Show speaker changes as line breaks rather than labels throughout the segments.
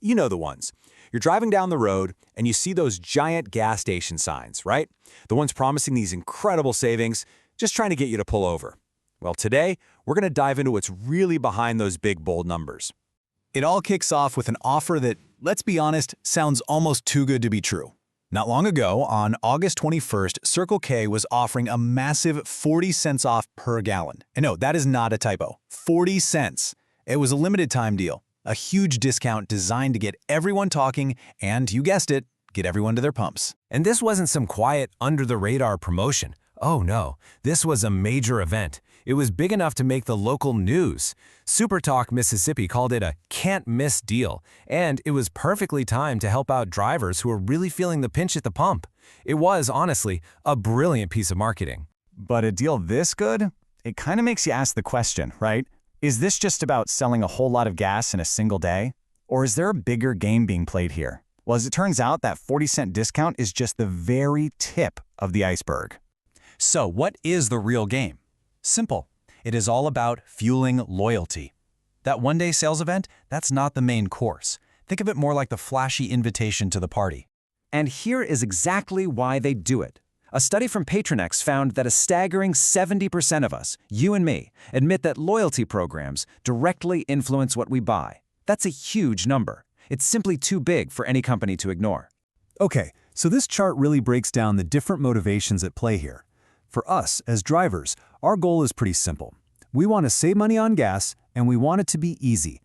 You know the ones. You're driving down the road and you see those giant gas station signs, right? The ones promising these incredible savings, just trying to get you to pull over. Well, today, we're going to dive into what's really behind those big, bold numbers.
It all kicks off with an offer that, let's be honest, sounds almost too good to be true. Not long ago, on August 21st, Circle K was offering a massive 40 cents off per gallon. And no, that is not a typo. 40 cents. It was a limited time deal, a huge discount designed to get everyone talking and, you guessed it, get everyone to their pumps.
And this wasn't some quiet, under-the-radar promotion. Oh no, this was a major event. It was big enough to make the local news. SuperTalk Mississippi called it a can't-miss deal, and it was perfectly timed to help out drivers who were really feeling the pinch at the pump. It was, honestly, a brilliant piece of marketing.
But a deal this good? It kind of makes you ask the question, right? Is this just about selling a whole lot of gas in a single day? Or is there a bigger game being played here? Well, as it turns out, that 40-cent discount is just the very tip of the iceberg.
So what is the real game? Simple. It is all about fueling loyalty. That one-day sales event, that's not the main course. Think of it more like the flashy invitation to the party.
And here is exactly why they do it. A study from Patronex found that a staggering 70% of us, you and me, admit that loyalty programs directly influence what we buy. That's a huge number. It's simply too big for any company to ignore.
Okay, so this chart really breaks down the different motivations at play here. For us, as drivers, our goal is pretty simple. We want to save money on gas, and we want it to be easy.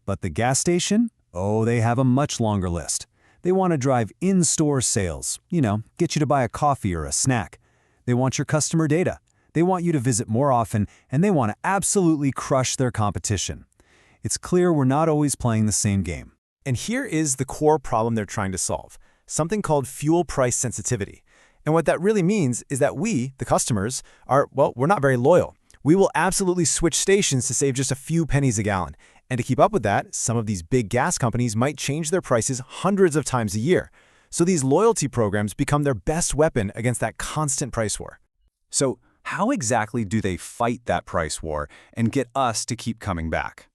But the gas station? Oh, they have a much longer list. They want to drive in-store sales, get you to buy a coffee or a snack. They want your customer data. They want you to visit more often, and they want to absolutely crush their competition. It's clear we're not always playing the same game.
And here is the core problem they're trying to solve, something called fuel price sensitivity. And what that really means is that we, the customers, we're not very loyal. We will absolutely switch stations to save just a few pennies a gallon. And to keep up with that, some of these big gas companies might change their prices hundreds of times a year. So these loyalty programs become their best weapon against that constant price war.
So how exactly do they fight that price war and get us to keep coming back?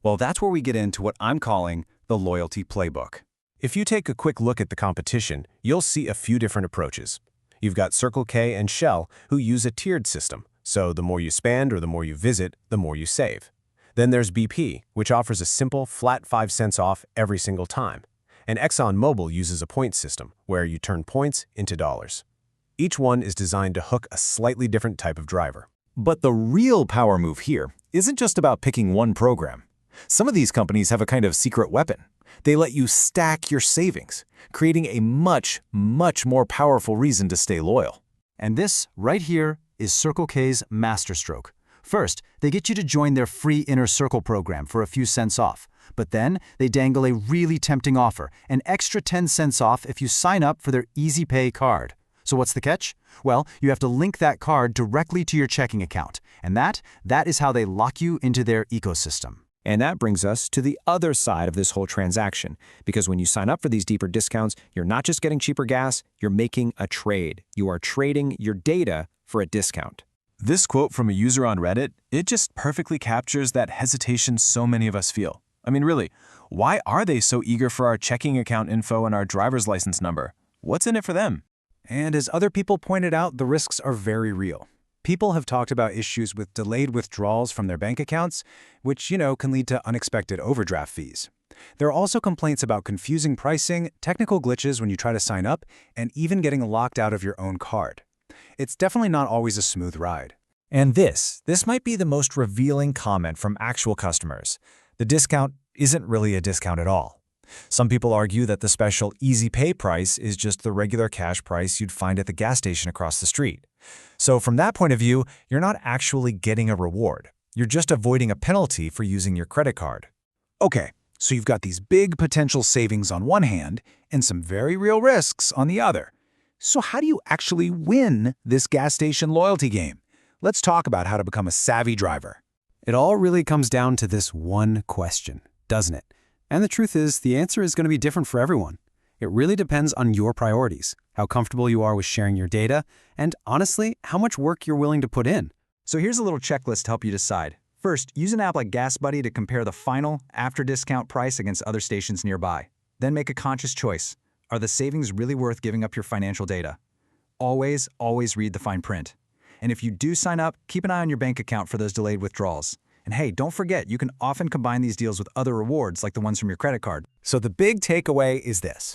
Well, that's where we get into what I'm calling the loyalty playbook.
If you take a quick look at the competition, you'll see a few different approaches. You've got Circle K and Shell, who use a tiered system, so the more you spend or the more you visit, the more you save. Then there's BP, which offers a simple, flat 5 cents off every single time. And ExxonMobil uses a point system, where you turn points into dollars. Each one is designed to hook a slightly different type of driver.
But the real power move here isn't just about picking one program. Some of these companies have a kind of secret weapon. They let you stack your savings, creating a much, much more powerful reason to stay loyal. And this, right here, is Circle K's masterstroke. First, they get you to join their free Inner Circle program for a few cents off. But then, they dangle a really tempting offer, an extra 10 cents off if you sign up for their Easy Pay card. So what's the catch? Well, you have to link that card directly to your checking account. And that is how they lock you into their ecosystem.
And that brings us to the other side of this whole transaction, because when you sign up for these deeper discounts, you're not just getting cheaper gas, you're making a trade. You are trading your data for a discount.
This quote from a user on Reddit, it just perfectly captures that hesitation so many of us feel. I mean, really, why are they so eager for our checking account info and our driver's license number? What's in it for them?
And as other people pointed out, the risks are very real. People have talked about issues with delayed withdrawals from their bank accounts, which, can lead to unexpected overdraft fees. There are also complaints about confusing pricing, technical glitches when you try to sign up, and even getting locked out of your own card. It's definitely not always a smooth ride.
And this might be the most revealing comment from actual customers. The discount isn't really a discount at all. Some people argue that the special Easy Pay price is just the regular cash price you'd find at the gas station across the street. So from that point of view, you're not actually getting a reward. You're just avoiding a penalty for using your credit card.
Okay, so you've got these big potential savings on one hand and some very real risks on the other. So how do you actually win this gas station loyalty game? Let's talk about how to become a savvy driver.
It all really comes down to this one question, doesn't it? And the truth is, the answer is going to be different for everyone. It really depends on your priorities, how comfortable you are with sharing your data, and honestly, how much work you're willing to put in.
So here's a little checklist to help you decide.
First, use an app like GasBuddy to compare the final, after-discount price against other stations nearby. Then make a conscious choice. Are the savings really worth giving up your financial data? Always, always read the fine print. And if you do sign up, keep an eye on your bank account for those delayed withdrawals. And hey, don't forget, you can often combine these deals with other rewards like the ones from your credit card.
So the big takeaway is this.